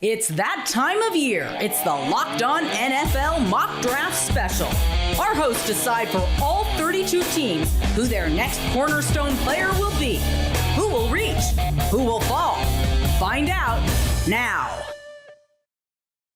It's that time of year. It's the Locked On NFL Mock Draft Special. Our hosts decide for all 32 teams who their next cornerstone player will be. Who will reach? Who will fall? Find out now.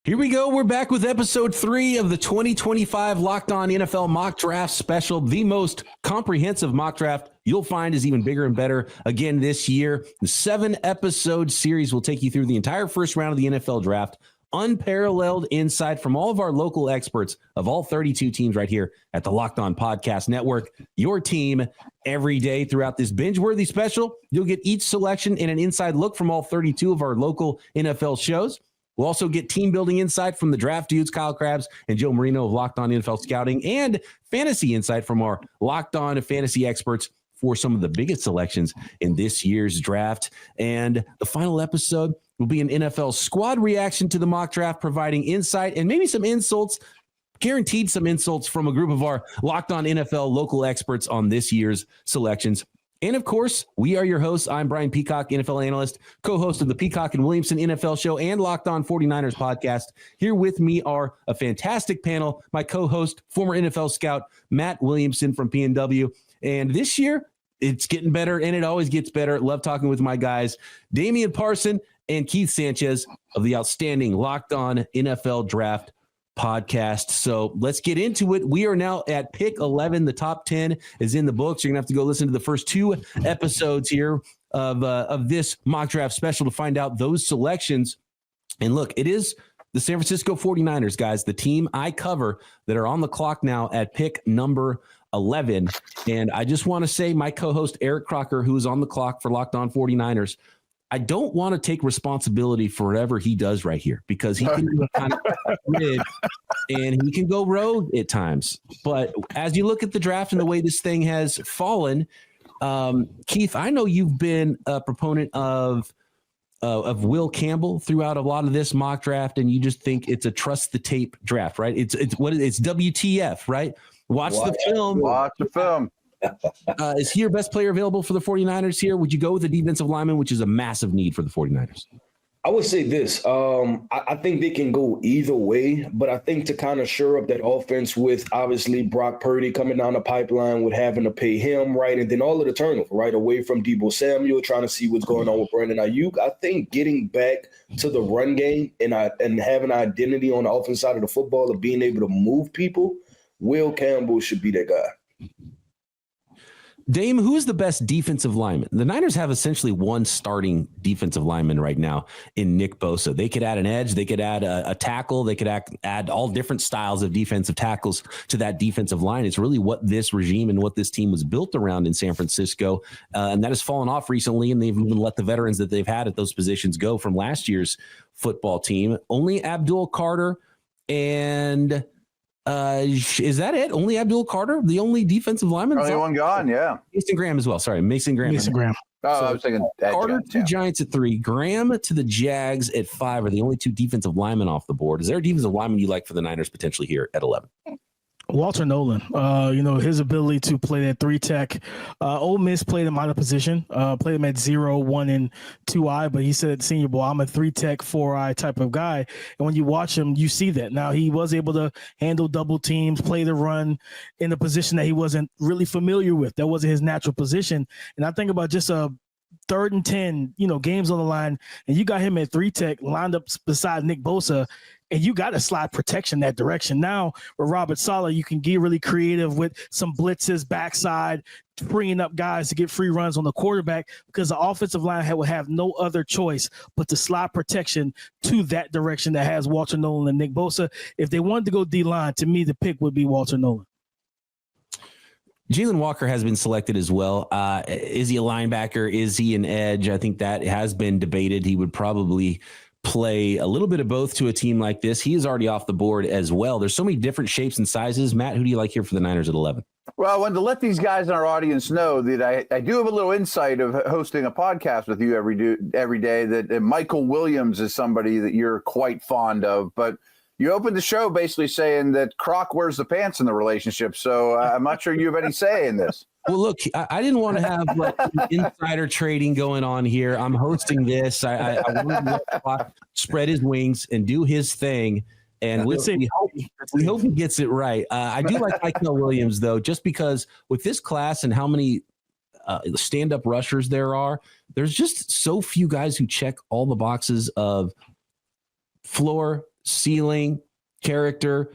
Here we go. We're back with episode 3 of the 2025 Locked On NFL Mock Draft Special. The most comprehensive mock draft you'll find is even bigger and better again this year. The 7-episode series will take you through the entire first round of the NFL draft. Unparalleled insight from all of our local experts of all 32 teams right here at the Locked On Podcast Network. Your team every day throughout this binge-worthy special. You'll get each selection and an inside look from all 32 of our local NFL shows. We'll also get team building insight from the draft dudes, Kyle Krabs and Joe Marino of Locked On NFL Scouting, and fantasy insight from our Locked On fantasy experts for some of the biggest selections in this year's draft. And the final episode will be an NFL squad reaction to the mock draft, providing insight and maybe some insults, guaranteed some insults from a group of our Locked On NFL local experts on this year's selections. And of course, we are your hosts. I'm Brian Peacock, NFL analyst, co-host of the Peacock and Williamson NFL show and Locked On 49ers podcast. Here with me are a fantastic panel. My co-host, former NFL scout, Matt Williamson from PNW. And this year, it's getting better, and it always gets better. Love talking with my guys, Damian Parson and Keith Sanchez of the outstanding Locked On NFL Draft podcast. So let's get into it. We are now at pick 11. The top 10 is in the books. You're gonna have to go listen to the first 2 episodes here of this mock draft special to find out those selections. And look, it is the San Francisco 49ers, guys, the team I cover, that are on the clock now at pick number 11. And I just want to say, my co-host Eric Crocker, who is on the clock for Locked On 49ers, I don't want to take responsibility for whatever he does right here, because he can be kind of rid and he can go rogue at times. But as you look at the draft and the way this thing has fallen, Keith, I know you've been a proponent of Will Campbell throughout a lot of this mock draft, and you just think it's a trust the tape draft, right? It's WTF, right? Watch the film. Watch the film. Is he your best player available for the 49ers here? Would you go with the defensive lineman, which is a massive need for the 49ers? I would say this. I think they can go either way, but I think to kind of shore up that offense with obviously Brock Purdy coming down the pipeline with having to pay him, right, and then all of the turnover, right, away from Deebo Samuel, trying to see what's going on with Brandon Ayuk. I think getting back to the run game and having an identity on the offense side of the football of being able to move people, Will Campbell should be that guy. Dame, who is the best defensive lineman? The Niners have essentially one starting defensive lineman right now in Nick Bosa. They could add an edge. They could add a tackle. They could add all different styles of defensive tackles to that defensive line. It's really what this regime and what this team was built around in San Francisco. And that has fallen off recently, and they've even let the veterans that they've had at those positions go from last year's football team. Only Abdul Carter and... is that it? Only Abdul Carter, the only defensive lineman? Only one gone, yeah. Mason Graham as well. Sorry, Mason Graham. Oh, so I was thinking Carter to the Giants at 3, Graham to the Jags at 5 are the only 2 defensive linemen off the board. Is there a defensive lineman you like for the Niners potentially here at 11? Walter Nolan, his ability to play that 3 tech. Ole Miss played him out of position, played him at 0, 1, and 2I, but he said at the Senior Bowl, I'm a 3 tech, 4I type of guy. And when you watch him, you see that. Now, he was able to handle double teams, play the run in a position that he wasn't really familiar with. That wasn't his natural position. And I think about just a 3rd and 10, games on the line, and you got him at 3 tech lined up beside Nick Bosa, and you got to slide protection that direction. Now, with Robert Saleh, you can get really creative with some blitzes, backside, freeing up guys to get free runs on the quarterback, because the offensive line will have no other choice but to slide protection to that direction that has Walter Nolan and Nick Bosa. If they wanted to go D-line, to me, the pick would be Walter Nolan. Jalen Walker has been selected as well. Is he a linebacker? Is he an edge? I think that has been debated. He would probably play a little bit of both to a team like this. He is already off the board as well. There's so many different shapes and sizes. Matt, who do you like here for the Niners at 11? Well, I wanted to let these guys in our audience know that I do have a little insight of hosting a podcast with you every day, that Michael Williams is somebody that you're quite fond of. But you opened the show basically saying that Croc wears the pants in the relationship. So I'm not sure you have any say in this. Well, look, I didn't want to have like insider trading going on here. I'm hosting this. I wanted to let Brock spread his wings and do his thing. And we hope he gets it right. I do like Michael Williams, though, just because with this class and how many stand-up rushers there are, there's just so few guys who check all the boxes of floor, ceiling, character,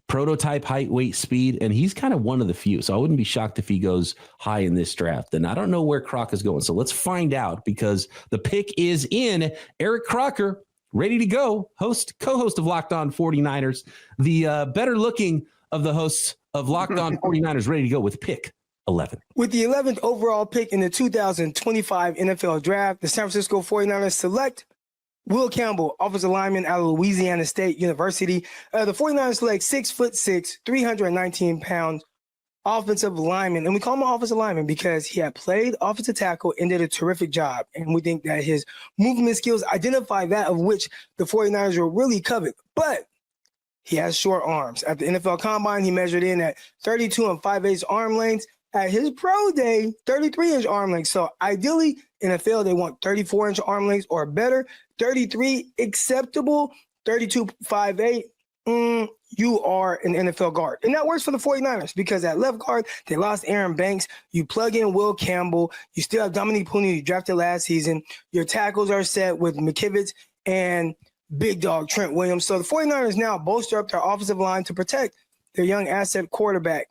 prototype, height, weight, speed, and he's kind of one of the few. So I wouldn't be shocked if he goes high in this draft. And I don't know where Croc is going. So let's find out, because the pick is in. Eric Crocker, ready to go, co-host of Locked On 49ers, the better looking of the hosts of Locked On 49ers, ready to go with pick 11. With the 11th overall pick in the 2025 NFL Draft, the San Francisco 49ers select Will Campbell, offensive lineman out of Louisiana State University. The 49ers select 6'6", 319-pound offensive lineman. And we call him an offensive lineman because he had played offensive tackle and did a terrific job. And we think that his movement skills identify that of which the 49ers will really covet. But he has short arms. At the NFL Combine, he measured in at 32 5/8 arm lengths. At his pro day, 33-inch arm lengths. So ideally, NFL, they want 34-inch arm lengths or better. 33 acceptable. 32 5/8. You are an NFL guard. And that works for the 49ers because at left guard, they lost Aaron Banks. You plug in Will Campbell. You still have Dominique Pooney, you drafted last season. Your tackles are set with McKivitz and big dog Trent Williams. So the 49ers now bolster up their offensive line to protect their young asset quarterback,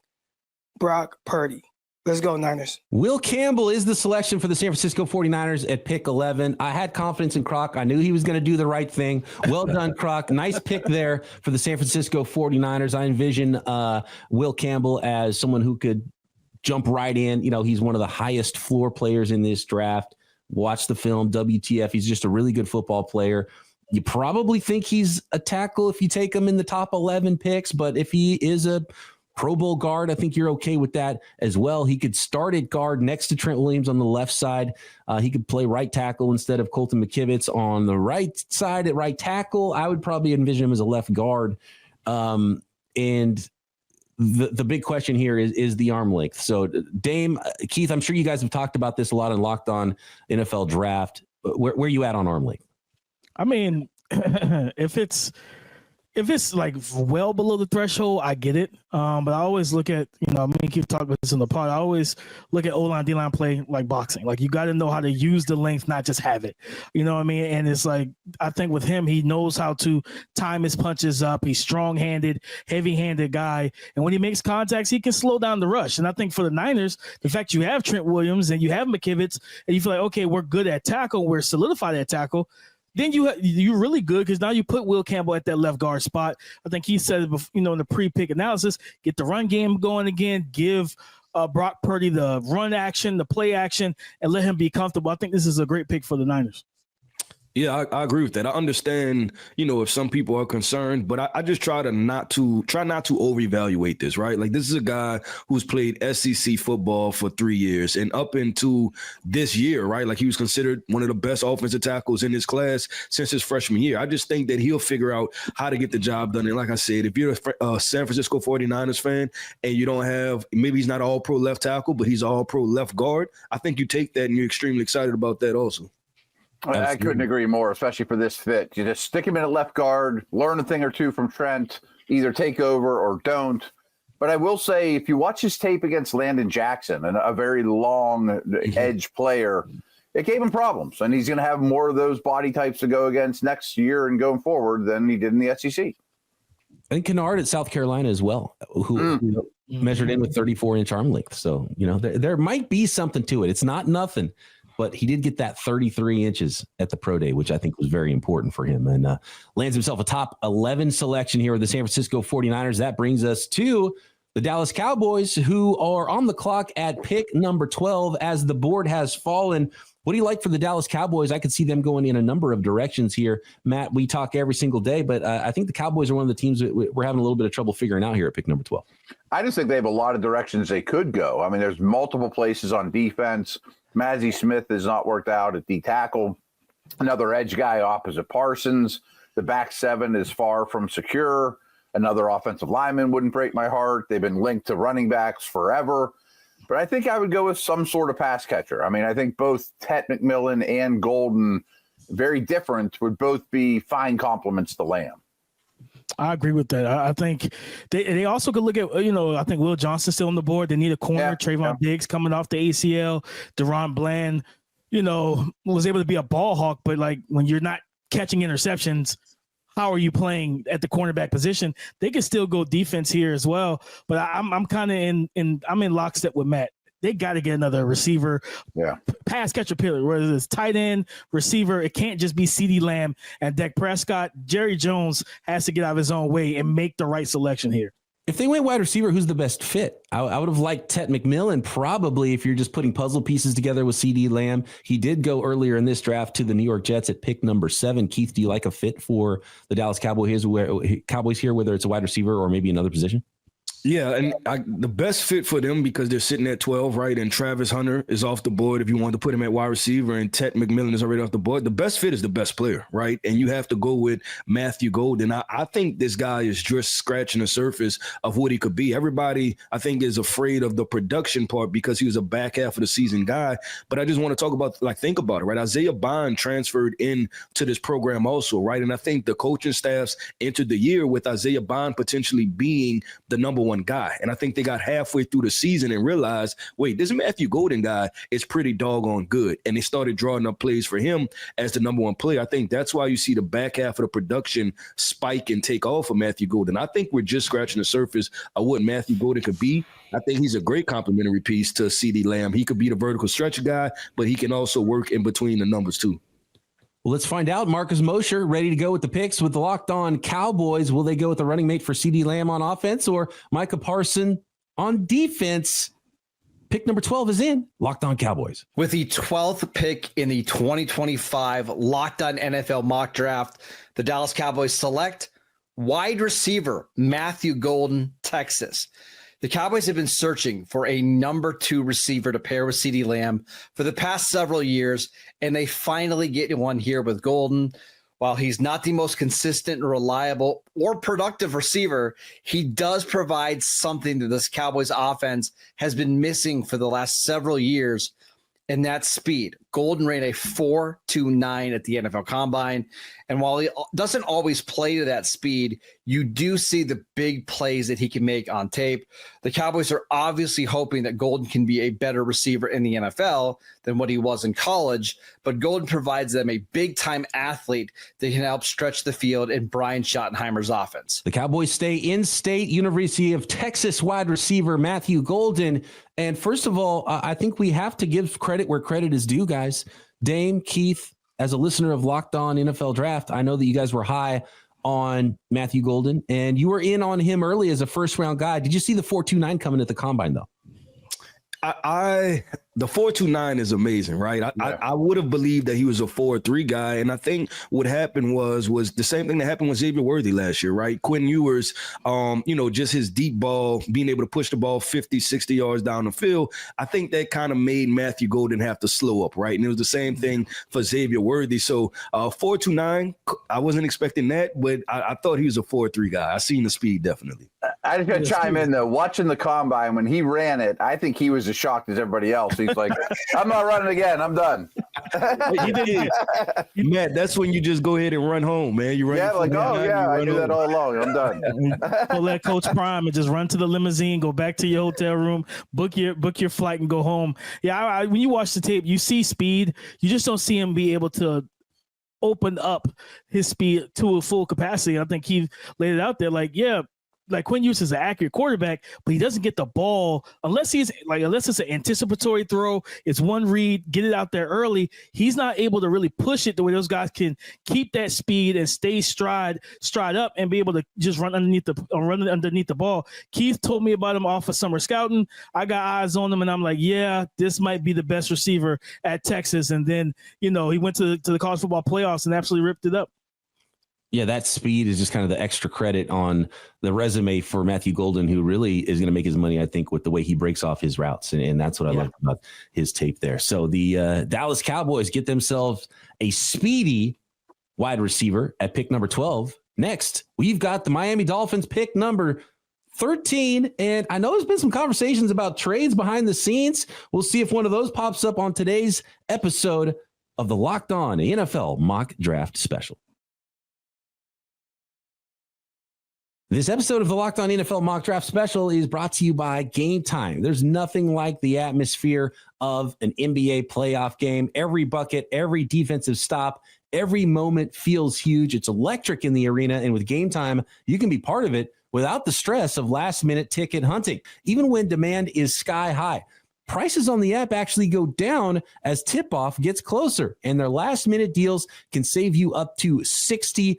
Brock Purdy. Let's go, Niners. Will Campbell is the selection for the San Francisco 49ers at pick 11. I had confidence in Croc. I knew he was going to do the right thing. Well done, Croc. Nice pick there for the San Francisco 49ers. I envision Will Campbell as someone who could jump right in. You know, he's one of the highest floor players in this draft. Watch the film, WTF. He's just a really good football player. You probably think he's a tackle if you take him in the top 11 picks, but if he is a Pro Bowl guard, I think you're okay with that as well. He could start at guard next to Trent Williams on the left side. He could play right tackle instead of Colton McKivitz on the right side at right tackle. I would probably envision him as a left guard. And the big question here is the arm length. So Dame, Keith, I'm sure you guys have talked about this a lot in Locked On NFL Draft. Where are you at on arm length? I mean, if it's like well below the threshold, I get it. But I always look at, me keep talking about this in the pod. I always look at O-line, D-line play like boxing. Like, you got to know how to use the length, not just have it. You know what I mean? And it's like, I think with him, he knows how to time his punches up. He's strong-handed, heavy-handed guy. And when he makes contacts, he can slow down the rush. And I think for the Niners, the fact you have Trent Williams and you have McKivitz, and you feel like, okay, we're good at tackle, we're solidified at tackle, then you're really good because now you put Will Campbell at that left guard spot. I think he said it before, in the pre-pick analysis, get the run game going again, give Brock Purdy the run action, the play action, and let him be comfortable. I think this is a great pick for the Niners. Yeah, I agree with that. I understand, if some people are concerned, but I just try not to over-evaluate this, right? Like, this is a guy who's played SEC football for 3 years, and up into this year, right? Like, he was considered one of the best offensive tackles in his class since his freshman year. I just think that he'll figure out how to get the job done. And like I said, if you're a San Francisco 49ers fan and you don't have, maybe he's not all-pro left tackle, but he's all-pro left guard, I think you take that and you're extremely excited about that also. I couldn't agree more, especially for this fit. You just stick him in at left guard, learn a thing or two from Trent, either take over or don't. But I will say, if you watch his tape against Landon Jackson, and a very long edge player, it gave him problems. And he's going to have more of those body types to go against next year and going forward than he did in the SEC. And Kennard at South Carolina as well, who measured in with 34-inch arm length. So, there might be something to it. It's not nothing. But he did get that 33 inches at the pro day, which I think was very important for him, and lands himself a top 11 selection here with the San Francisco 49ers. That brings us to the Dallas Cowboys, who are on the clock at pick number 12 as the board has fallen. What do you like for the Dallas Cowboys? I could see them going in a number of directions here. Matt, we talk every single day, but I think the Cowboys are one of the teams that we're having a little bit of trouble figuring out here at pick number 12. I just think they have a lot of directions they could go. I mean, there's multiple places on defense. Mazi Smith has not worked out at D tackle. Another edge guy opposite Parsons. The back seven is far from secure. Another offensive lineman wouldn't break my heart. They've been linked to running backs forever. but I think I would go with some sort of pass catcher. I mean, I think both Tet McMillan and Golden, very different, would both be fine complements to Lamb. I agree with that. I think they also could look at, I think Will Johnson's still on the board. They need a corner. Yeah, Trayvon Diggs coming off the ACL. Deron Bland, was able to be a ball hawk, but like when you're not catching interceptions, how are you playing at the cornerback position? They can still go defense here as well. But I'm kind of I'm in lockstep with Matt. They got to get another receiver, pass catcher pillar, whether it's tight end, receiver. It can't just be CeeDee Lamb and Dak Prescott. Jerry Jones has to get out of his own way and make the right selection here. If they went wide receiver, who's the best fit? I would have liked Tet McMillan, probably, if you're just putting puzzle pieces together with CeeDee Lamb. He did go earlier in this draft to the New York Jets at pick number 7. Keith, do you like a fit for the Dallas Cowboys here, whether it's a wide receiver or maybe another position? Yeah, and the best fit for them, because they're sitting at 12, right? And Travis Hunter is off the board if you want to put him at wide receiver, and Tet McMillan is already off the board. The best fit is the best player, right? And you have to go with Matthew Golden. I think this guy is just scratching the surface of what he could be. Everybody, I think, is afraid of the production part because he was a back half of the season guy. But I just want to talk about, think about it, right? Isaiah Bond transferred in to this program also, right? And I think the coaching staffs entered the year with Isaiah Bond potentially being the number one guy. And I think they got halfway through the season and realized, wait, this Matthew Golden guy is pretty doggone good. And they started drawing up plays for him as the number one player. I think that's why you see the back half of the production spike and take off of Matthew Golden. I think we're just scratching the surface of what Matthew Golden could be. I think he's a great complementary piece to CeeDee Lamb. He could be the vertical stretch guy, but he can also work in between the numbers too. Well, let's find out. Marcus Mosher ready to go with the picks with the Locked On Cowboys. Will they go with the running mate for CeeDee Lamb on offense or Micah Parson on defense? Pick number 12 is in. Locked On Cowboys. With the 12th pick in the 2025 Locked On NFL mock draft, the Dallas Cowboys select wide receiver Matthew Golden, Texas. The Cowboys have been searching for a number 2 receiver to pair with CeeDee Lamb for the past several years, and they finally get one here with Golden. While he's not the most consistent, reliable, or productive receiver, he does provide something that this Cowboys offense has been missing for the last several years, and that's speed. Golden ran a 4.29 at the NFL Combine. And while he doesn't always play to that speed, you do see the big plays that he can make on tape. The Cowboys are obviously hoping that Golden can be a better receiver in the NFL than what he was in college, but Golden provides them a big-time athlete that can help stretch the field in Brian Schottenheimer's offense. The Cowboys stay in state. University of Texas wide receiver Matthew Golden. And first of all, I think we have to give credit where credit is due, guys. Dame, Keith, as a listener of Locked On NFL Draft, I know that you guys were high on Matthew Golden, and you were in on him early as a first-round guy. Did you see the 4.29 coming at the Combine, though? The 4.29 is amazing, right? I would have believed that he was a 4.3 guy, and I think what happened was the same thing that happened with Xavier Worthy last year, right? Quinn Ewers, just his deep ball, being able to push the ball 50, 60 yards down the field. I think that kind of made Matthew Golden have to slow up, right? And it was the same thing for Xavier Worthy. So 4.29, I wasn't expecting that, but I thought he was a 4.3 guy. I seen the speed, definitely. I just got to chime in, though. Watching the Combine, when he ran it, I think he was as shocked as everybody else. He's like, I'm not running again. I'm done. You did. Matt, that's when you just go ahead and run home, man. You run. Yeah, like, I knew that all along. I'm done. Pull that Coach Prime and just run to the limousine, go back to your hotel room, book your flight and go home. Yeah, when you watch the tape, you see speed. You just don't see him be able to open up his speed to a full capacity. I think he laid it out there like Quinn Ewers is an accurate quarterback, but he doesn't get the ball unless it's an anticipatory throw. It's one read, get it out there early. He's not able to really push it the way those guys can keep that speed and stay stride up and be able to just run underneath the ball. Keith told me about him off of summer scouting. I got eyes on him, and I'm like, yeah, this might be the best receiver at Texas. And then he went to the college football playoffs and absolutely ripped it up. Yeah, that speed is just kind of the extra credit on the resume for Matthew Golden, who really is going to make his money, I think, with the way he breaks off his routes. And that's what I like about his tape there. So the Dallas Cowboys get themselves a speedy wide receiver at pick number 12. Next, we've got the Miami Dolphins pick number 13. And I know there's been some conversations about trades behind the scenes. We'll see if one of those pops up on today's episode of the Locked On NFL Mock Draft Special. This episode of the Locked On NFL Mock Draft Special is brought to you by Gametime. There's nothing like the atmosphere of an NBA playoff game. Every bucket, every defensive stop, every moment feels huge. It's electric in the arena, and with Gametime, you can be part of it without the stress of last-minute ticket hunting. Even when demand is sky high, prices on the app actually go down as tip-off gets closer, and their last-minute deals can save you up to 60%.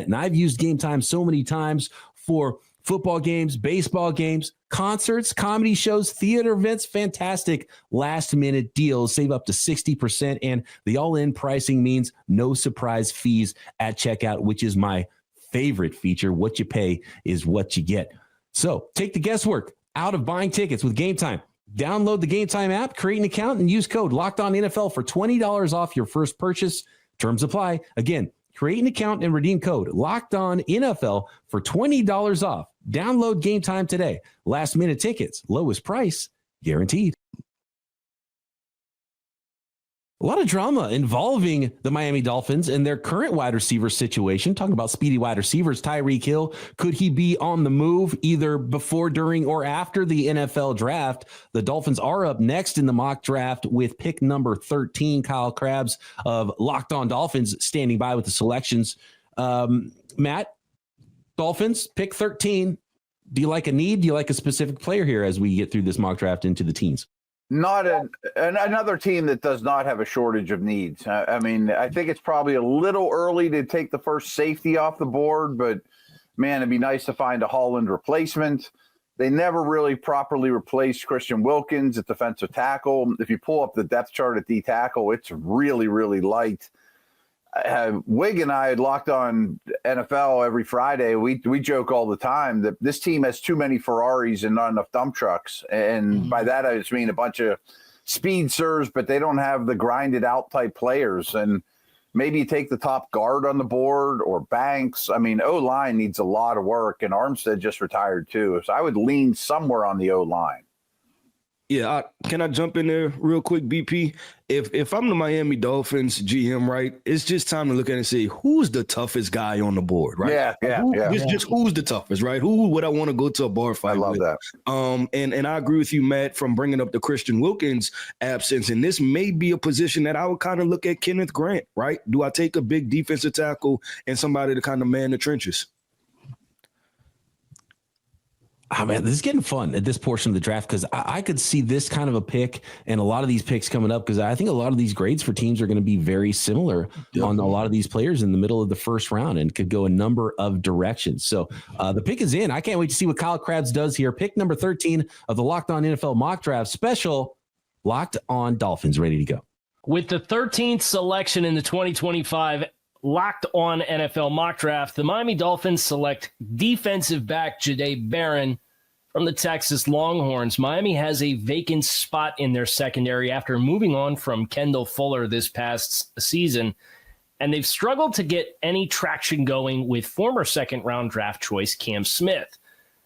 And I've used Gametime so many times for football games, baseball games, concerts, comedy shows, theater events, fantastic last-minute deals. Save up to 60%, and the all-in pricing means no surprise fees at checkout, which is my favorite feature. What you pay is what you get. So take the guesswork out of buying tickets with Gametime. Download the Gametime app, create an account, and use code LOCKEDONNFL for $20 off your first purchase. Terms apply. Again, create an account and redeem code LOCKEDONNFL for $20 off. Download Gametime today. Last minute tickets, lowest price guaranteed. A lot of drama involving the Miami Dolphins and their current wide receiver situation. Talking about speedy wide receivers, Tyreek Hill. Could he be on the move either before, during, or after the NFL draft? The Dolphins are up next in the mock draft with pick number 13. Kyle Krabs of Locked On Dolphins standing by with the selections. Matt, Dolphins, pick 13. Do you like a need? Do you like a specific player here as we get through this mock draft into the teens? Not another team that does not have a shortage of needs. I mean, I think it's probably a little early to take the first safety off the board, but man, it'd be nice to find a Holland replacement. They never really properly replaced Christian Wilkins at defensive tackle. If you pull up the depth chart at D tackle, it's really, really light. Wig and I had Locked On NFL every Friday. We joke all the time that this team has too many Ferraris and not enough dump trucks. And by that, I just mean a bunch of speedsters, but they don't have the grinded out type players. And maybe you take the top guard on the board or Banks. I mean, O-line needs a lot of work, and Armstead just retired too. So I would lean somewhere on the O-line. Yeah, can I jump in there real quick, BP? If I'm the Miami Dolphins GM, right, it's just time to look at it and say, who's the toughest guy on the board, right? Yeah. Just who's the toughest, right? Who would I want to go to a bar fight with? I love that. And I agree with you, Matt, from bringing up the Christian Wilkins absence. And this may be a position that I would kind of look at Kenneth Grant, right? Do I take a big defensive tackle and somebody to kind of man the trenches? Oh, man, this is getting fun at this portion of the draft because I could see this kind of a pick and a lot of these picks coming up because I think a lot of these grades for teams are going to be very similar on a lot of these players in the middle of the first round and could go a number of directions. So the pick is in. I can't wait to see what Kyle Krabs does here. Pick number 13 of the Locked On NFL Mock Draft Special. Locked On Dolphins, ready to go. With the 13th selection in the 2025 Locked On NFL Mock Draft, the Miami Dolphins select defensive back Jahdae Barron from the Texas Longhorns. Miami has a vacant spot in their secondary after moving on from Kendall Fuller this past season, and they've struggled to get any traction going with former second-round draft choice Cam Smith.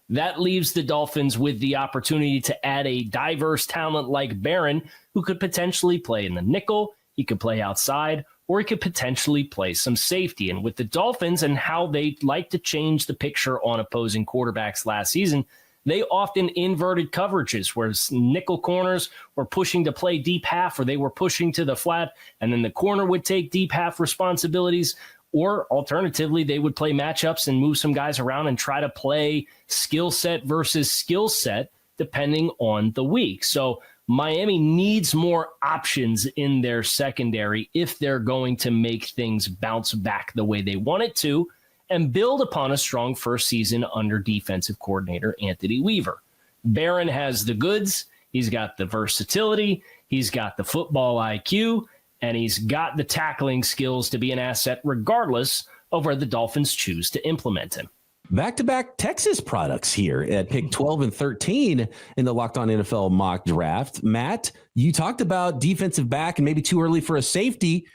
That leaves the Dolphins with the opportunity to add a diverse talent like Barron, who could potentially play in the nickel, he could play outside, or he could potentially play some safety. And with the Dolphins and how they like to change the picture on opposing quarterbacks last season, they often inverted coverages where nickel corners were pushing to play deep half or they were pushing to the flat, and then the corner would take deep half responsibilities. Or alternatively, they would play matchups and move some guys around and try to play skill set versus skill set depending on the week. So Miami needs more options in their secondary if they're going to make things bounce back the way they want it to and build upon a strong first season under defensive coordinator Anthony Weaver. Barron has the goods. He's got the versatility. He's got the football IQ, and he's got the tackling skills to be an asset regardless of where the Dolphins choose to implement him. Back-to-back Texas products here at pick 12 and 13 in the Locked On NFL mock draft. Matt, you talked about defensive back and maybe too early for a safety.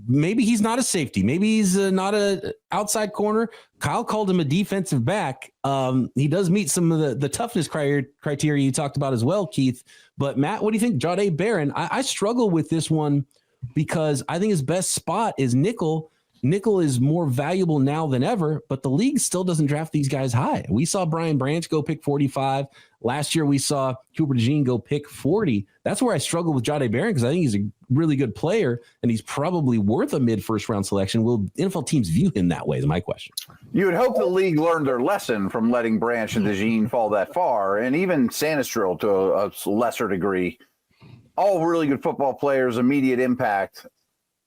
maybe he's not a safety. Maybe he's not a outside corner. Kyle called him a defensive back. He does meet some of the toughness criteria you talked about as well, Keith. But Matt, what do you think? Jahdae Barron, I struggle with this one because I think his best spot is nickel. Nickel is more valuable now than ever, but the league still doesn't draft these guys high. We saw Brian Branch go pick 45. Last year, we saw Cooper DeJean go pick 40. That's where I struggle with Jahdae Barron because I think he's a really good player, and he's probably worth a mid-first round selection. Will NFL teams view him that way is my question. You would hope the league learned their lesson from letting Branch and DeJean fall that far, and even Sanistril to a lesser degree. All really good football players, immediate impact.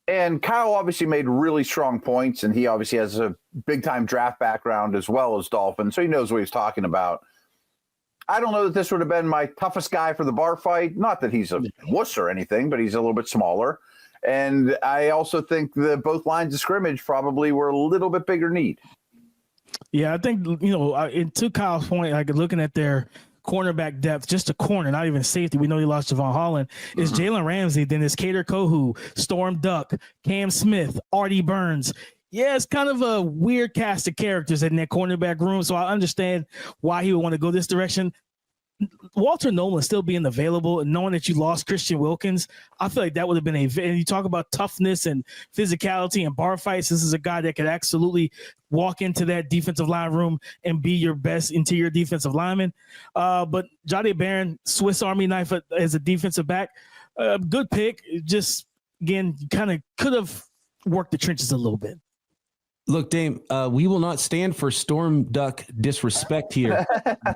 And Kyle obviously made really strong points, and he obviously has a big-time draft background as well as Dolphins, so he knows what he's talking about. I don't know that this would have been my toughest guy for the bar fight. Not that he's a wuss or anything, but he's a little bit smaller. And I also think that both lines of scrimmage probably were a little bit bigger need. Yeah, I think, to Kyle's point, like looking at their cornerback depth, just a corner, not even safety. We know he lost Javon Holland. Is Jalen Ramsey, then is Kader Kohu, Storm Duck, Cam Smith, Artie Burns. Yeah, it's kind of a weird cast of characters in that cornerback room, so I understand why he would want to go this direction. Walter Nolan still being available and knowing that you lost Christian Wilkins, I feel like that would have been and you talk about toughness and physicality and bar fights. This is a guy that could absolutely walk into that defensive line room and be your best interior defensive lineman. But Jahdae Barron, Swiss Army knife as a defensive back, good pick. Just, again, kind of could have worked the trenches a little bit. Look, Dame, we will not stand for Storm Duck disrespect here.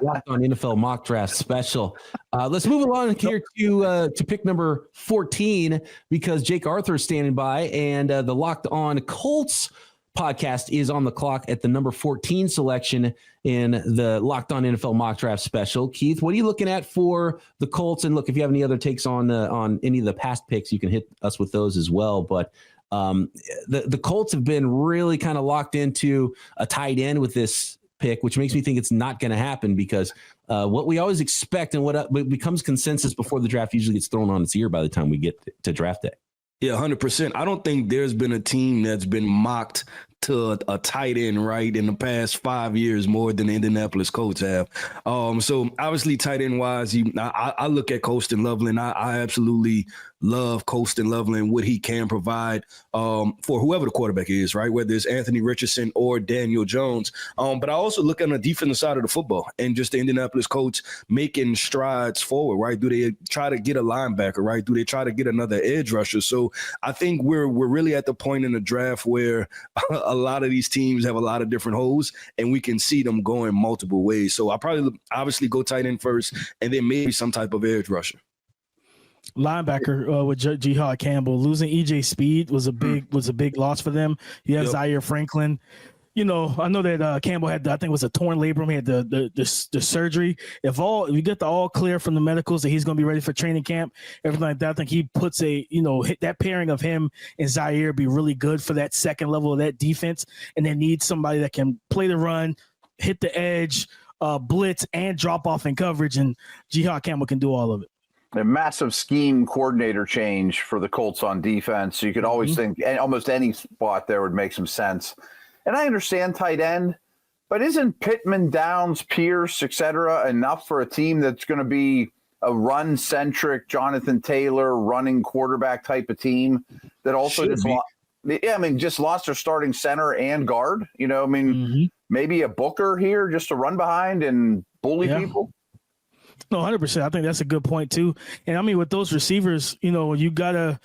Locked on NFL Mock Draft Special. Let's move along here to pick number 14 because Jake Arthur is standing by, and the Locked On Colts podcast is on the clock at the number 14 selection in the Locked On NFL Mock Draft Special. Keith, what are you looking at for the Colts? And look, if you have any other takes on any of the past picks, you can hit us with those as well. But the Colts have been really kind of locked into a tight end with this pick, which makes me think it's not going to happen because what we always expect and what becomes consensus before the draft usually gets thrown on its ear by the time we get to draft day. Yeah, 100%. I don't think there's been a team that's been mocked to a tight end, right, in the past 5 years more than the Indianapolis Colts have. So obviously tight end wise, I look at Colston Loveland. I absolutely love Colston Loveland, what he can provide for whoever the quarterback is, right, whether it's Anthony Richardson or Daniel Jones. But I also look on the defensive side of the football and just the Indianapolis Colts making strides forward, right? Do they try to get a linebacker, right? Do they try to get another edge rusher? So I think we're really at the point in the draft where a lot of these teams have a lot of different holes, and we can see them going multiple ways. So I'll probably obviously go tight end first, and then maybe some type of edge rusher. Linebacker with Jihaad Campbell. Losing EJ Speed was a big loss for them. You have Zaire Franklin. I know that Campbell had, I think it was a torn labrum. He had the surgery. If you get the all clear from the medicals that he's going to be ready for training camp, everything like that, I think he puts hit that pairing of him and Zaire be really good for that second level of that defense. And they need somebody that can play the run, hit the edge, blitz, and drop off in coverage. And Jihaad Campbell can do all of it. A massive scheme coordinator change for the Colts on defense. So you could always think almost any spot there would make some sense. And I understand tight end, but isn't Pittman, Downs, Pierce, et cetera, enough for a team that's going to be a run-centric Jonathan Taylor running quarterback type of team that also just lost their starting center and guard? Maybe a Booker here just to run behind and bully people? No, 100%. I think that's a good point too. And I mean, with those receivers, you gotta.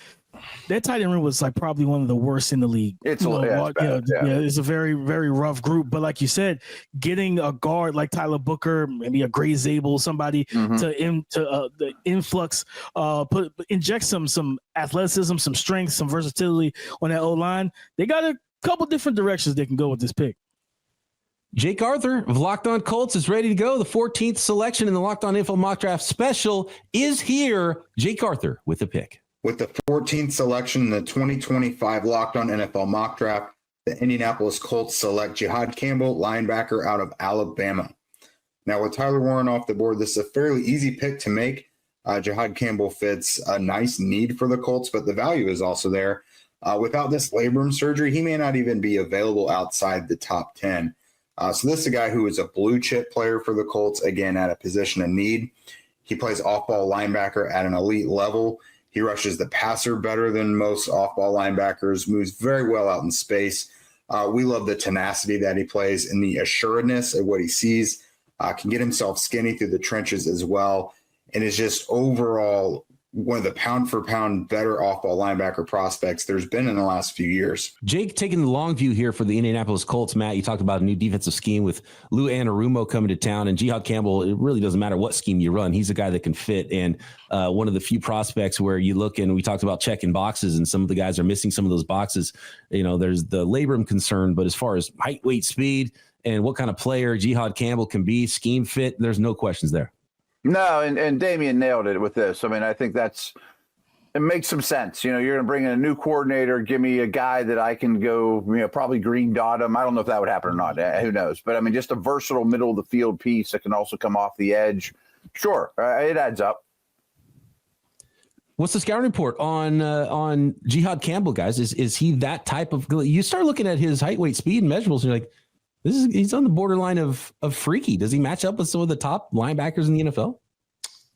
That tight end room was like probably one of the worst in the league. It's it's a very, very rough group. But like you said, getting a guard like Tyler Booker, maybe a Gray Zabel, somebody to the influx, inject some athleticism, some strength, some versatility on that O-line. They got a couple different directions they can go with this pick. Jake Arthur of Locked On Colts is ready to go. The 14th selection in the Locked On Info Mock Draft Special is here. Jake Arthur with the pick. With the 14th selection in the 2025 Locked On NFL Mock Draft, the Indianapolis Colts select Jihaad Campbell, linebacker out of Alabama. Now, with Tyler Warren off the board, this is a fairly easy pick to make. Jihaad Campbell fits a nice need for the Colts, but the value is also there. Without this labrum surgery, he may not even be available outside the top 10. So this is a guy who is a blue chip player for the Colts, again, at a position of need. He plays off-ball linebacker at an elite level. He rushes the passer better than most off-ball linebackers, moves very well out in space. We love the tenacity that he plays and the assuredness of what he sees. Can get himself skinny through the trenches as well, and is just overall one of the pound-for-pound better off-ball linebacker prospects there's been in the last few years. Jake, taking the long view here for the Indianapolis Colts, Matt, you talked about a new defensive scheme with Lou Anarumo coming to town, and Jihaad Campbell, it really doesn't matter what scheme you run. He's a guy that can fit, and one of the few prospects where you look, and we talked about checking boxes, and some of the guys are missing some of those boxes. You know, there's the labrum concern, but as far as height, weight, speed, and what kind of player Jihaad Campbell can be, scheme fit, there's no questions there. No, and Damian nailed it with this. I mean, I think it makes some sense. You know, you're going to bring in a new coordinator, give me a guy that I can go, probably green dot him. I don't know if that would happen or not. Who knows? But I mean, just a versatile middle of the field piece that can also come off the edge. Sure, it adds up. What's the scouting report on Jihaad Campbell, guys? Is he that type of? You start looking at his height, weight, speed, and measurables, and you're like, he's on the borderline of freaky. Does he match up with some of the top linebackers in the NFL?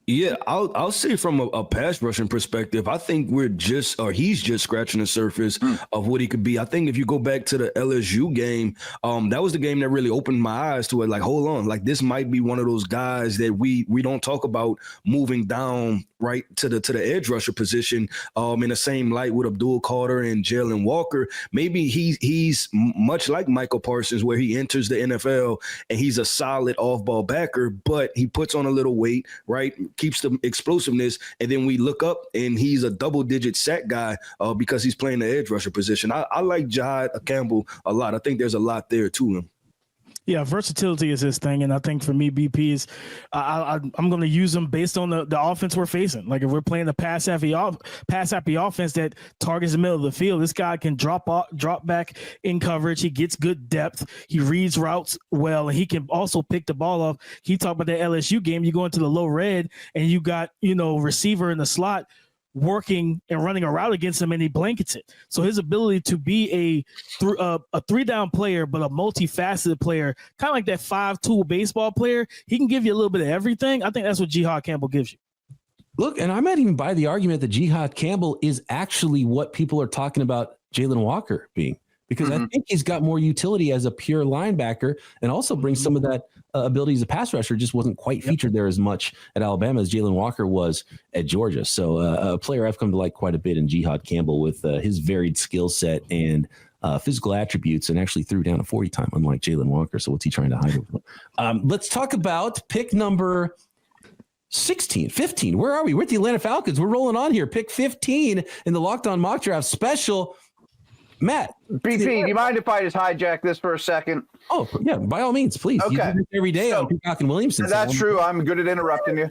Yeah, I'll say from a pass rushing perspective, I think he's just scratching the surface of what he could be. I think if you go back to the LSU game, that was the game that really opened my eyes to it. Like, hold on, like this might be one of those guys that we don't talk about moving down right to the edge rusher position in the same light with Abdul Carter and Jalen Walker. Maybe he's much like Michael Parsons, where he enters the NFL and he's a solid off-ball backer, but he puts on a little weight, right? Keeps the explosiveness, and then we look up and he's a double-digit sack guy because he's playing the edge rusher position. I like Jihaad Campbell a lot. I think there's a lot there to him. Yeah, versatility is his thing, and I think for me, BP is I'm going to use him based on the offense we're facing. Like if we're playing the pass happy offense that targets the middle of the field, this guy can drop back in coverage. He gets good depth. He reads routes well, and he can also pick the ball off. He talked about that LSU game. You go into the low red, and you got receiver in the slot working and running a route against him, and he blankets it. So his ability to be a three-down player, but a multifaceted player, kind of like that 5-tool baseball player, he can give you a little bit of everything. I think that's what Jihaad Campbell gives you. Look, and I might even buy the argument that Jihaad Campbell is actually what people are talking about Jalen Walker being, because I think he's got more utility as a pure linebacker and also brings some of that ability as a pass rusher. Just wasn't quite featured there as much at Alabama as Jalen Walker was at Georgia. So a player I've come to like quite a bit in Jihaad Campbell with his varied skill set and physical attributes, and actually threw down a 40 time, unlike Jalen Walker. So what's he trying to hide? Let's talk about pick number 15. Where are we? We're at the Atlanta Falcons. We're rolling on here. Pick 15 in the Locked On Mock Draft Special. Matt. BP, do you mind if I just hijack this for a second? Oh, yeah, by all means, please. Okay. You do this every day on Peacock and Williamson. That's true. I'm good at interrupting you.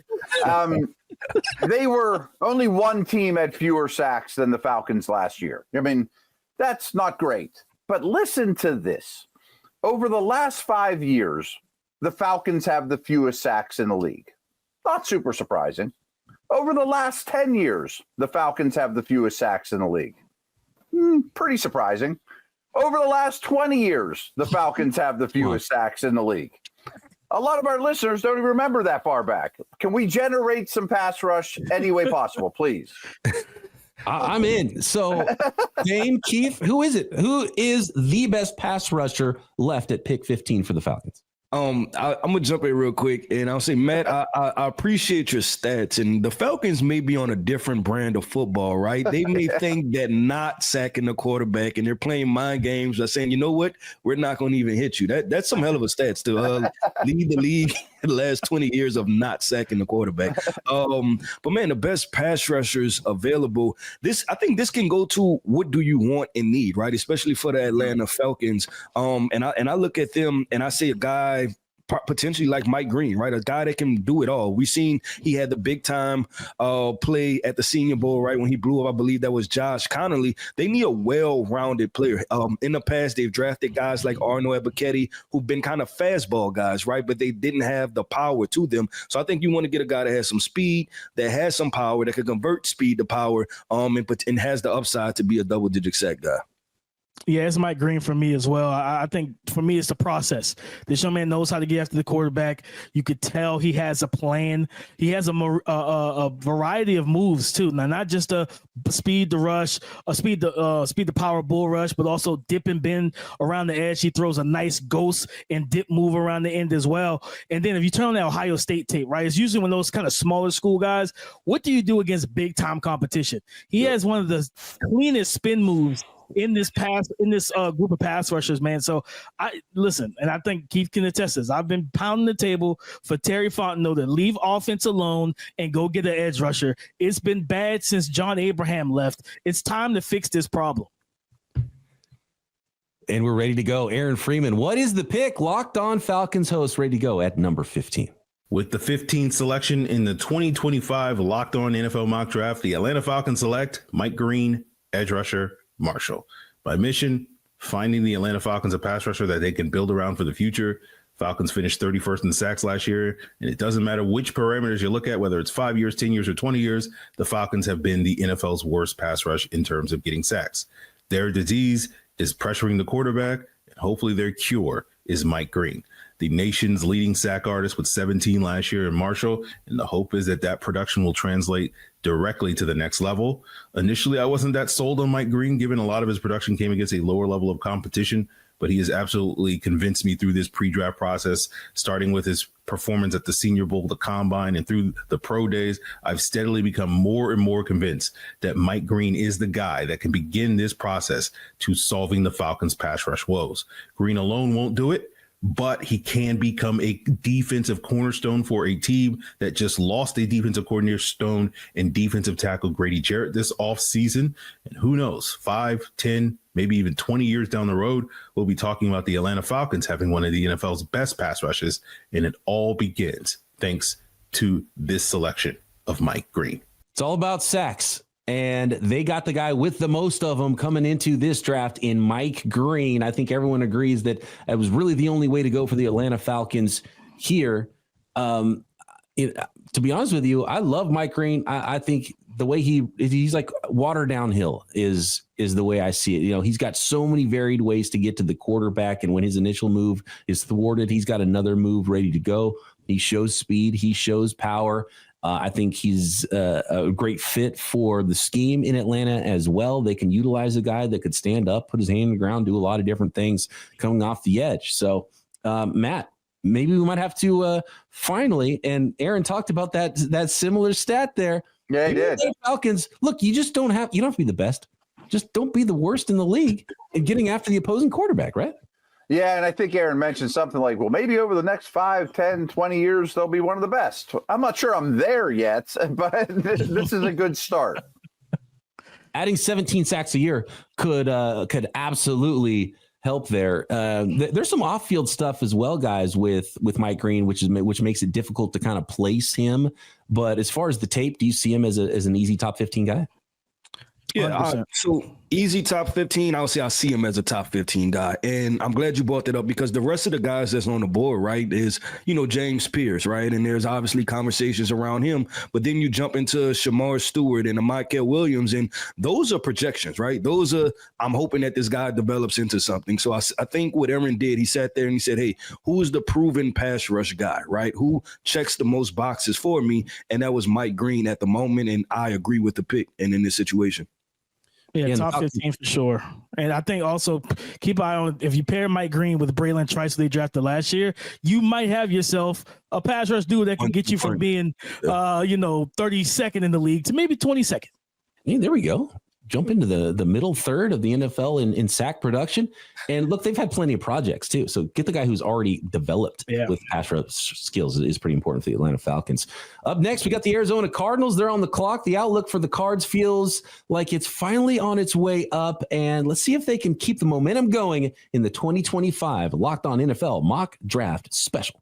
They were only one team had fewer sacks than the Falcons last year. I mean, that's not great. But listen to this. Over the last 5 years, the Falcons have the fewest sacks in the league. Not super surprising. Over the last 10 years, the Falcons have the fewest sacks in the league. Pretty surprising. Over the last 20 years, the Falcons have the fewest sacks in the league. A lot of our listeners don't even remember that far back. Can we generate some pass rush any way possible, please? I'm in. So, Dame, Keith, who is it? Who is the best pass rusher left at pick 15 for the Falcons? I'm gonna jump in real quick, and I'll say, Matt, I appreciate your stats, and the Falcons may be on a different brand of football, right? They may think that not sacking the quarterback, and they're playing mind games by saying, you know what, we're not gonna even hit you. That's some hell of a stats to lead the league in the last 20 years of not sacking the quarterback. But man, the best pass rushers available. I think this can go to what do you want and need, right? Especially for the Atlanta Falcons. And I look at them and I see a guy potentially like Mike Green, right? A guy that can do it all. We've seen he had the big time play at the Senior Bowl, right? When he blew up, I believe that was Josh Connolly. They need a well-rounded player. In the past, they've drafted guys like Arnold Ebiketie, who've been kind of fastball guys, right? But they didn't have the power to them. So I think you want to get a guy that has some speed, that has some power, that can convert speed to power, and has the upside to be a double-digit sack guy. Yeah, it's Mike Green for me as well. I think for me, it's the process. This young man knows how to get after the quarterback. You could tell he has a plan. He has a variety of moves too. Now, not just a speed to rush, a speed to power bull rush, but also dip and bend around the edge. He throws a nice ghost and dip move around the end as well. And then if you turn on that Ohio State tape, right, it's usually when those kind of smaller school guys, what do you do against big time competition? He has one of the cleanest spin moves in this group of pass rushers, man. So I think Keith can attest this. I've been pounding the table for Terry Fontenot to leave offense alone and go get an edge rusher. It's been bad since John Abraham left. It's time to fix this problem. And we're ready to go. Aaron Freeman, what is the pick? Locked On Falcons host, ready to go at number 15. With the 15th selection in the 2025 Locked On NFL Mock Draft, the Atlanta Falcons select Mike Green, edge rusher, Marshall. By mission, finding the Atlanta Falcons a pass rusher that they can build around for the future. Falcons finished 31st in sacks last year, and it doesn't matter which parameters you look at, whether it's 5 years, 10 years, or 20 years, the Falcons have been the NFL's worst pass rush in terms of getting sacks. Their disease is pressuring the quarterback, and hopefully their cure is Mike Green, the nation's leading sack artist with 17 last year in Marshall, and the hope is that production will translate directly to the next level. Initially, I wasn't that sold on Mike Green, given a lot of his production came against a lower level of competition, but he has absolutely convinced me through this pre-draft process, starting with his performance at the Senior Bowl, the Combine, and through the pro days. I've steadily become more and more convinced that Mike Green is the guy that can begin this process to solving the Falcons' pass rush woes. Green alone won't do it, but he can become a defensive cornerstone for a team that just lost a defensive cornerstone and defensive tackle Grady Jarrett this offseason. And who knows, 5, 10, maybe even 20 years down the road, we'll be talking about the Atlanta Falcons having one of the NFL's best pass rushes. And it all begins thanks to this selection of Mike Green. It's all about sacks. And they got the guy with the most of them coming into this draft in Mike Green. I think everyone agrees that it was really the only way to go for the Atlanta Falcons here. To be honest with you, I love Mike Green. I think the way he's like water downhill is the way I see it. You know, he's got so many varied ways to get to the quarterback. And when his initial move is thwarted, he's got another move ready to go. He shows speed. He shows power. I think he's a great fit for the scheme in Atlanta as well. They can utilize a guy that could stand up, put his hand in the ground, do a lot of different things coming off the edge. So, Matt, maybe we might have to finally, and Aaron talked about that similar stat there. Yeah, he did. Falcons, look, you don't have to be the best. Just don't be the worst in the league in getting after the opposing quarterback, right? Yeah, and I think Aaron mentioned something like, well, maybe over the next 5, 10, 20 years, they'll be one of the best. I'm not sure I'm there yet, but this is a good start. Adding 17 sacks a year could absolutely help there. There's some off-field stuff as well, guys, with Mike Green, which makes it difficult to kind of place him. But as far as the tape, do you see him as an easy top 15 guy? Yeah, so easy top 15. I would say I see him as a top 15 guy. And I'm glad you brought that up because the rest of the guys that's on the board, right, is, James Pierce, right? And there's obviously conversations around him. But then you jump into Shamar Stewart and Michael Williams, and those are projections, right? I'm hoping that this guy develops into something. So I think what Aaron did, he sat there and he said, hey, who's the proven pass rush guy, right? Who checks the most boxes for me? And that was Mike Green at the moment. And I agree with the pick and in this situation. Yeah, top 15 for sure. And I think also keep an eye on, if you pair Mike Green with Braylon Trice they drafted last year, you might have yourself a pass rush dude that can get you from being, 32nd in the league to maybe 22nd. Hey, there we go. Jump into the middle third of the NFL in sack production. And look, they've had plenty of projects too. So get the guy who's already developed with pass rush skills is pretty important for the Atlanta Falcons. Up next, we got the Arizona Cardinals. They're on the clock. The outlook for the Cards feels like it's finally on its way up. And let's see if they can keep the momentum going in the 2025 Locked On NFL Mock Draft Special.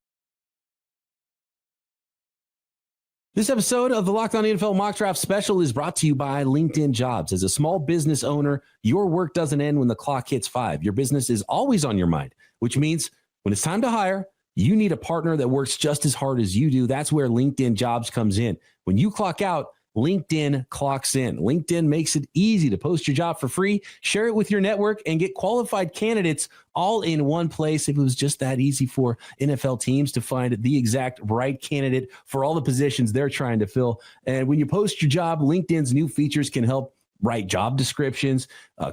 This episode of the Locked On NFL Mock Draft Special is brought to you by LinkedIn Jobs. As a small business owner, your work doesn't end when the clock hits 5. Your business is always on your mind, which means when it's time to hire, you need a partner that works just as hard as you do. That's where LinkedIn Jobs comes in. When you clock out, LinkedIn clocks in. LinkedIn makes it easy to post your job for free, share it with your network, and get qualified candidates all in one place. If it was just that easy for NFL teams to find the exact right candidate for all the positions they're trying to fill. And when you post your job, LinkedIn's new features can help write job descriptions,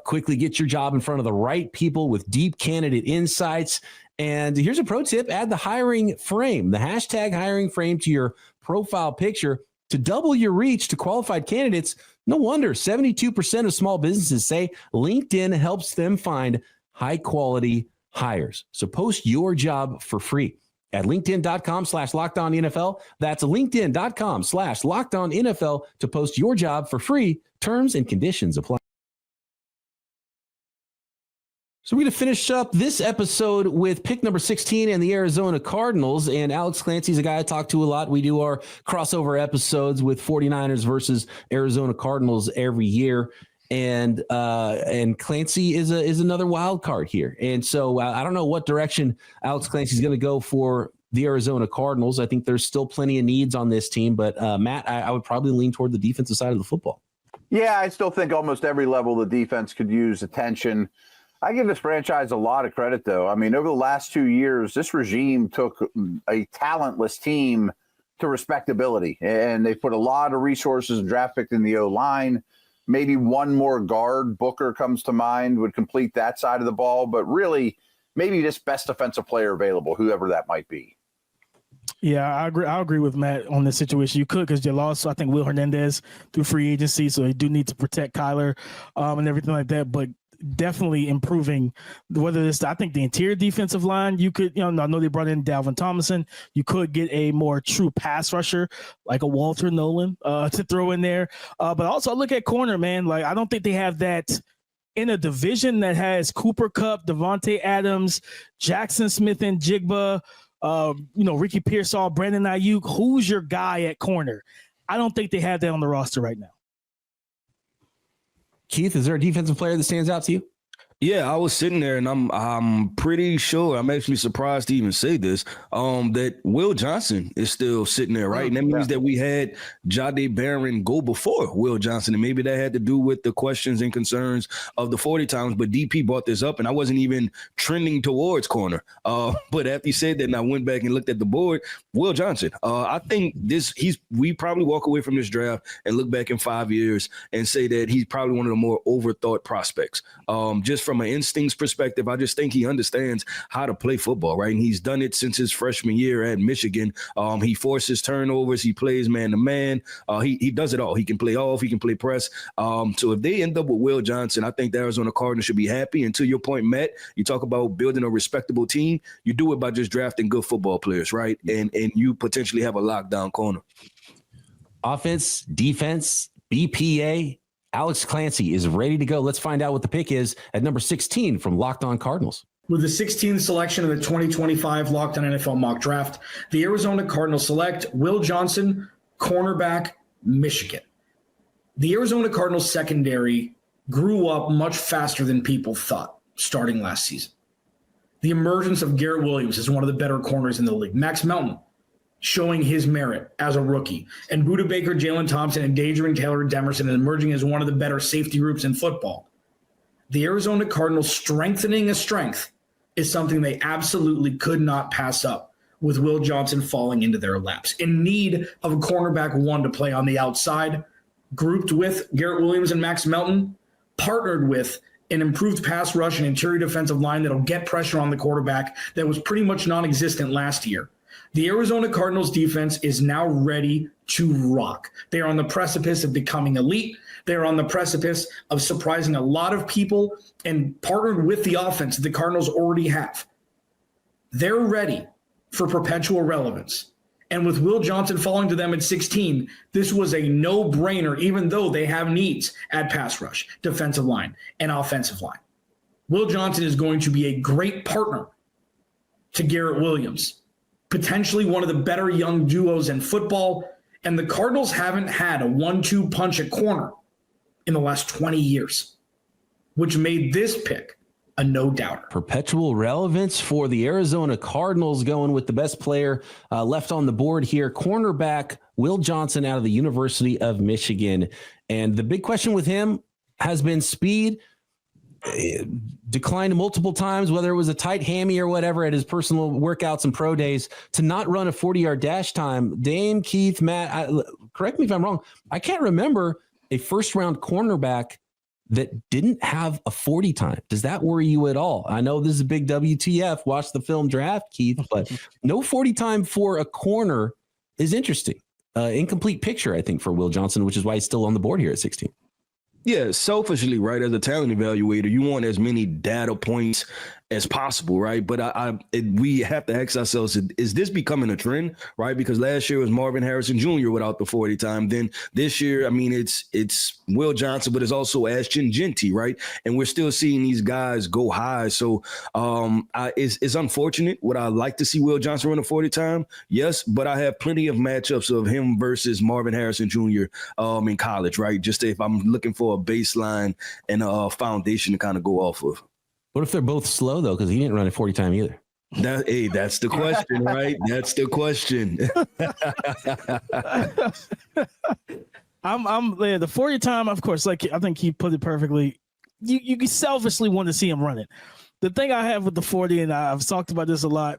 quickly get your job in front of the right people with deep candidate insights. And here's a pro tip: add the hiring frame, the hashtag hiring frame to your profile picture to double your reach to qualified candidates. No wonder 72% of small businesses say LinkedIn helps them find high quality hires. So post your job for free at linkedin.com/lockedonnfl. That's linkedin.com/lockedonnfl to post your job for free. Terms and conditions apply. So we're going to finish up this episode with pick number 16 and the Arizona Cardinals. And Alex Clancy's a guy I talk to a lot. We do our crossover episodes with 49ers versus Arizona Cardinals every year. And Clancy is another wild card here. And so I don't know what direction Alex Clancy's going to go for the Arizona Cardinals. I think there's still plenty of needs on this team. But Matt, I would probably lean toward the defensive side of the football. Yeah, I still think almost every level of the defense could use attention. I give this franchise a lot of credit, though. I mean, over the last 2 years, this regime took a talentless team to respectability, and they put a lot of resources and draft picked in the O-line. Maybe one more guard, Booker comes to mind, would complete that side of the ball, but really maybe just best defensive player available, whoever that might be. Yeah, I agree. I agree with Matt on this situation. You could, because you lost, I think, Will Hernandez through free agency, so they do need to protect Kyler and everything like that. But definitely improving, whether it's, I think, the interior defensive line. You could, I know they brought in Dalvin Tomlinson. You could get a more true pass rusher like a Walter Nolan to throw in there. But also look at corner, man. Like, I don't think they have that in a division that has Cooper Kupp, Devontae Adams, Jackson Smith and Jigba, Ricky Pearsall, Brandon Ayuk. Who's your guy at corner? I don't think they have that on the roster right now. Keith, is there a defensive player that stands out to you? Yeah, I was sitting there, and I'm pretty sure, I'm actually surprised to even say this, that Will Johnson is still sitting there, right? And that means that we had Jahdae Barron go before Will Johnson, and maybe that had to do with the questions and concerns of the 40 times, but DP brought this up, and I wasn't even trending towards corner. But after he said that, and I went back and looked at the board, Will Johnson, I think we probably walk away from this draft and look back in 5 years and say that he's probably one of the more overthought prospects. Just from an instincts perspective, I just think he understands how to play football, right? And he's done it since his freshman year at Michigan. He forces turnovers. He plays man-to-man. He does it all. He can play off. He can play press. So if they end up with Will Johnson, I think the Arizona Cardinals should be happy. And to your point, Matt, you talk about building a respectable team. You do it by just drafting good football players, right? And you potentially have a lockdown corner. Offense, defense, BPA. Alex Clancy is ready to go. Let's find out what the pick is at number 16 from Locked On Cardinals. With the 16th selection of the 2025 Locked On NFL Mock Draft, the Arizona Cardinals select Will Johnson, cornerback, Michigan. The Arizona Cardinals secondary grew up much faster than people thought starting last season. The emergence of Garrett Williams as one of the better corners in the league. Max Melton showing his merit as a rookie. And Budda Baker, Jalen Thompson, and Daedrin Taylor-Demerson emerging as one of the better safety groups in football. The Arizona Cardinals strengthening a strength is something they absolutely could not pass up with Will Johnson falling into their laps. In need of a cornerback one to play on the outside, grouped with Garrett Williams and Max Melton, partnered with an improved pass rush and interior defensive line that'll get pressure on the quarterback that was pretty much non-existent last year. The Arizona Cardinals defense is now ready to rock. They are on the precipice of becoming elite. They are on the precipice of surprising a lot of people and partnered with the offense that the Cardinals already have. They're ready for perpetual relevance. And with Will Johnson falling to them at 16, this was a no-brainer, even though they have needs at pass rush, defensive line, and offensive line. Will Johnson is going to be a great partner to Garrett Williams, potentially one of the better young duos in football, And the Cardinals haven't had a 1-2 punch at corner in the last 20 years, which made this pick a no-doubter. Perpetual relevance for the Arizona Cardinals, going with the best player left on the board here, cornerback Will Johnson out of the University of Michigan. And the big question with him has been speed. Declined multiple times, whether it was a tight hammy or whatever at his personal workouts and pro days, to not run a 40-yard dash time. Dame, Keith, Matt, correct me if I'm wrong, I can't remember a first-round cornerback that didn't have a 40 time. Does that worry you at all? I know this is a big WTF, watch the film draft, Keith, but no 40 time for a corner is interesting. Incomplete picture, I think, for Will Johnson, which is why he's still on the board here at 16. Yeah, selfishly, right, as a talent evaluator, you want as many data points as possible, right? But we have to ask ourselves, is this becoming a trend, right? Because last year was Marvin Harrison Jr. without the 40 time. Then this year, I mean, it's Will Johnson, but it's also Ashton Genty, right? And we're still seeing these guys go high. So it's unfortunate. Would I like to see Will Johnson run a 40 time? Yes, but I have plenty of matchups of him versus Marvin Harrison Jr. In college, right? Just if I'm looking for a baseline and a foundation to kind of go off of. What if they're both slow, though? Because he didn't run a 40 time either. That's the question, right? That's the question. I'm the 40 time, of course, like I think he put it perfectly. You selfishly want to see him run it. The thing I have with the 40, and I've talked about this a lot,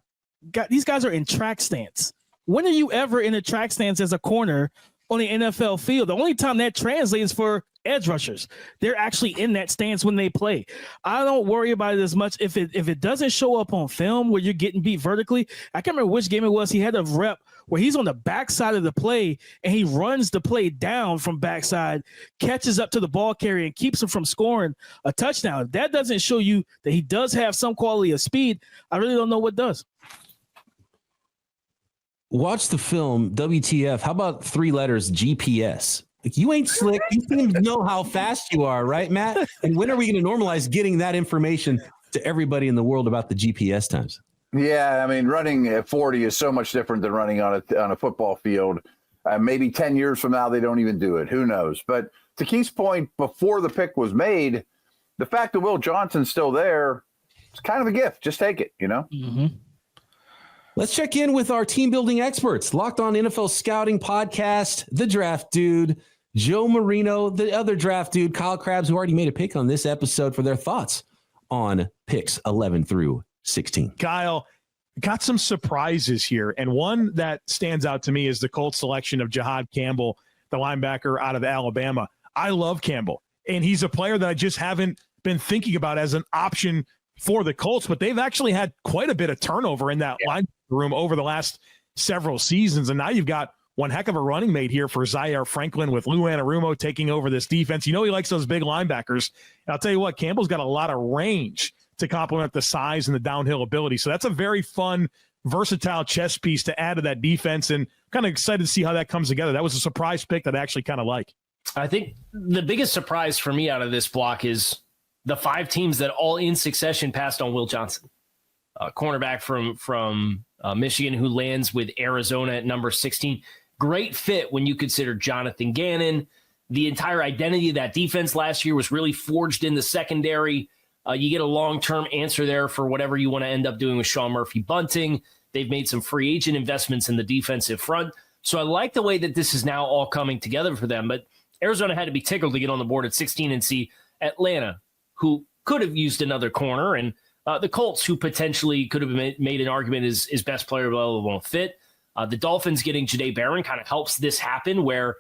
these guys are in track stance. When are you ever in a track stance as a corner on the NFL field? The only time that translates for edge rushers. They're actually in that stance when they play. I don't worry about it as much if it doesn't show up on film where you're getting beat vertically. I can't remember which game it was. He had a rep where he's on the backside of the play and he runs the play down from backside, catches up to the ball carrier and keeps him from scoring a touchdown. If that doesn't show you that he does have some quality of speed, I really don't know what does. Watch the film, WTF. How about 3 letters, GPS? Like, you ain't slick. You seem to know how fast you are, right, Matt? And when are we going to normalize getting that information to everybody in the world about the GPS times? Yeah, I mean, running at 40 is so much different than running on a football field. Maybe 10 years from now, they don't even do it. Who knows? But to Keith's point, before the pick was made, the fact that Will Johnson's still there, it's kind of a gift. Just take it, you know? Mm-hmm. Let's check in with our team building experts. Locked On NFL Scouting Podcast, the Draft Dude, Joe Marino, the other Draft Dude, Kyle Krabs, who already made a pick on this episode, for their thoughts on picks 11 through 16. Kyle, got some surprises here, and one that stands out to me is the Colts selection of Jihaad Campbell, the linebacker out of Alabama. I love Campbell, and he's a player that I just haven't been thinking about as an option for the Colts, but they've actually had quite a bit of turnover in that line room over the last several seasons, and now you've got one heck of a running mate here for Zaire Franklin with Lou Anarumo taking over this defense. You know he likes those big linebackers. And I'll tell you what, Campbell's got a lot of range to complement the size and the downhill ability. So that's a very fun, versatile chess piece to add to that defense, and kind of excited to see how that comes together. That was a surprise pick that I actually kind of like. I think the biggest surprise for me out of this block is the 5 teams that all in succession passed on Will Johnson, cornerback from Michigan, who lands with Arizona at number 16. Great fit when you consider Jonathan Gannon. The entire identity of that defense last year was really forged in the secondary. You get a long-term answer there for whatever you want to end up doing with Sean Murphy-Bunting. They've made some free agent investments in the defensive front. So I like the way that this is now all coming together for them. But Arizona had to be tickled to get on the board at 16 and see Atlanta, who could have used another corner, and the Colts, who potentially could have made an argument is best player available won't fit. The Dolphins getting Jahdae Barron kind of helps this happen, where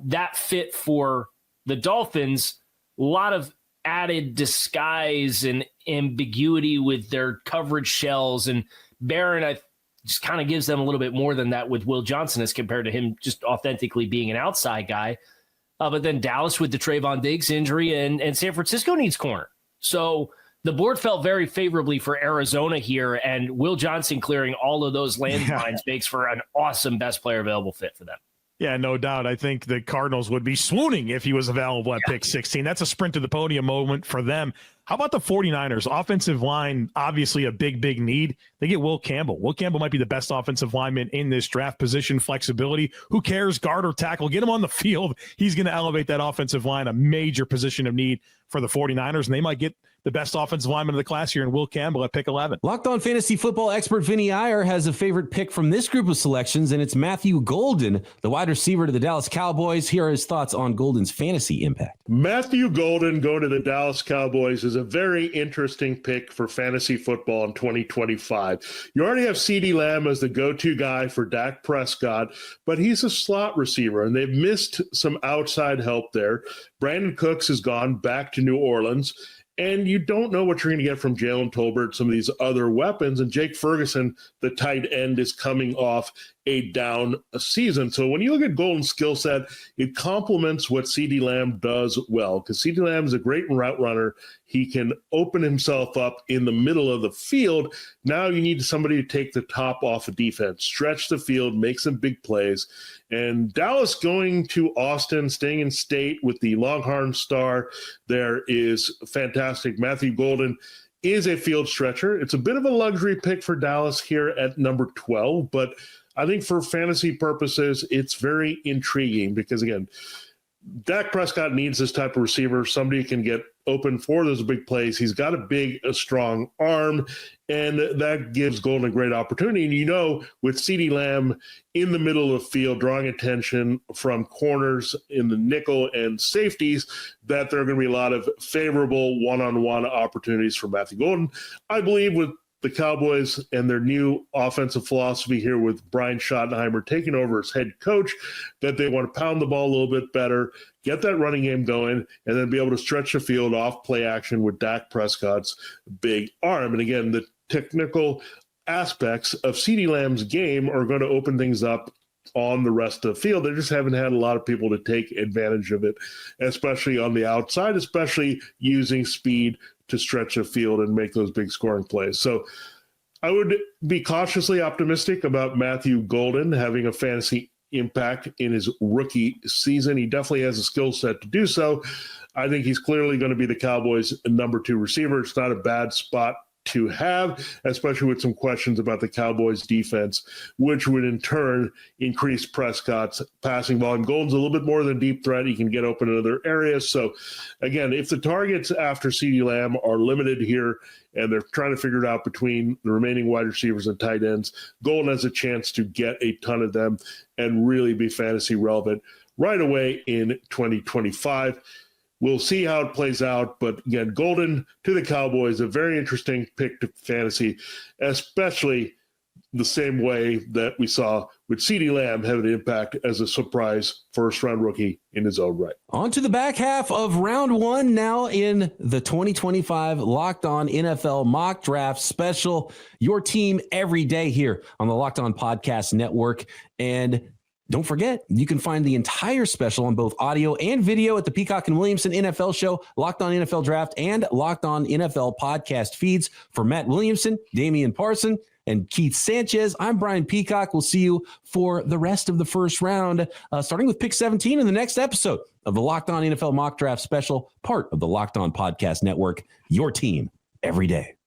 that fit for the Dolphins, a lot of added disguise and ambiguity with their coverage shells, and Barron just kind of gives them a little bit more than that with Will Johnson as compared to him just authentically being an outside guy. But then Dallas with the Trayvon Diggs injury, and San Francisco needs corner. So the board felt very favorably for Arizona here, and Will Johnson clearing all of those landmines makes for an awesome best player available fit for them. Yeah, no doubt. I think the Cardinals would be swooning if he was available at pick 16. That's a sprint to the podium moment for them. How about the 49ers? Offensive line, obviously a big, big need. They get Will Campbell. Will Campbell might be the best offensive lineman in this draft. Position flexibility. Who cares? Guard or tackle. Get him on the field. He's going to elevate that offensive line, a major position of need for the 49ers, and they might get the best offensive lineman of the class here in Will Campbell at pick 11. Locked On Fantasy Football expert Vinny Iyer has a favorite pick from this group of selections, and it's Matthew Golden, the wide receiver to the Dallas Cowboys. Here are his thoughts on Golden's fantasy impact. Matthew Golden going to the Dallas Cowboys is a very interesting pick for fantasy football in 2025. You already have CeeDee Lamb as the go-to guy for Dak Prescott, but he's a slot receiver, and they've missed some outside help there. Brandon Cooks has gone back to New Orleans, and you don't know what you're going to get from Jalen Tolbert, some of these other weapons. And Jake Ferguson, the tight end, is coming off a down season. So when you look at Golden's skill set, it complements what CeeDee Lamb does well, because CeeDee Lamb is a great route runner. He can open himself up in the middle of the field. Now you need somebody to take the top off of defense, stretch the field, make some big plays. And Dallas going to Austin, staying in state with the Longhorn star there is fantastic. Matthew Golden is a field stretcher. It's a bit of a luxury pick for Dallas here at number 12, but I think for fantasy purposes, it's very intriguing because, again, Dak Prescott needs this type of receiver, somebody who can get open for those big plays. He's got a strong arm, and that gives Golden a great opportunity. And, you know, with CeeDee Lamb in the middle of the field, drawing attention from corners in the nickel and safeties, that there are going to be a lot of favorable one-on-one opportunities for Matthew Golden. I believe with the Cowboys and their new offensive philosophy here with Brian Schottenheimer taking over as head coach, that they want to pound the ball a little bit better, get that running game going, and then be able to stretch the field off play action with Dak Prescott's big arm. And again, the technical aspects of CeeDee Lamb's game are going to open things up on the rest of the field. They just haven't had a lot of people to take advantage of it, especially on the outside, especially using speed to stretch the field and make those big scoring plays. So I would be cautiously optimistic about Matthew Golden having a fantasy impact in his rookie season. He definitely has a skill set to do so. I think he's clearly going to be the Cowboys' number 2 receiver. It's not a bad spot to have, especially with some questions about the Cowboys defense, which would in turn increase Prescott's passing volume. Golden's a little bit more than a deep threat. He can get open in other areas. So again, if the targets after CeeDee Lamb are limited here and they're trying to figure it out between the remaining wide receivers and tight ends, Golden has a chance to get a ton of them and really be fantasy relevant right away in 2025. We'll see how it plays out. But again, Golden to the Cowboys, a very interesting pick to fantasy, especially the same way that we saw with CeeDee Lamb having an impact as a surprise first-round rookie in his own right. On to the back half of round 1 now in the 2025 Locked On NFL Mock Draft Special. Your team every day here on the Locked On Podcast Network. And don't forget, you can find the entire special on both audio and video at the Peacock and Williamson NFL Show, Locked On NFL Draft, and Locked On NFL podcast feeds. For Matt Williamson, Damian Parson, and Keith Sanchez, I'm Brian Peacock. We'll see you for the rest of the first round, starting with pick 17 in the next episode of the Locked On NFL Mock Draft Special, part of the Locked On Podcast Network, your team every day.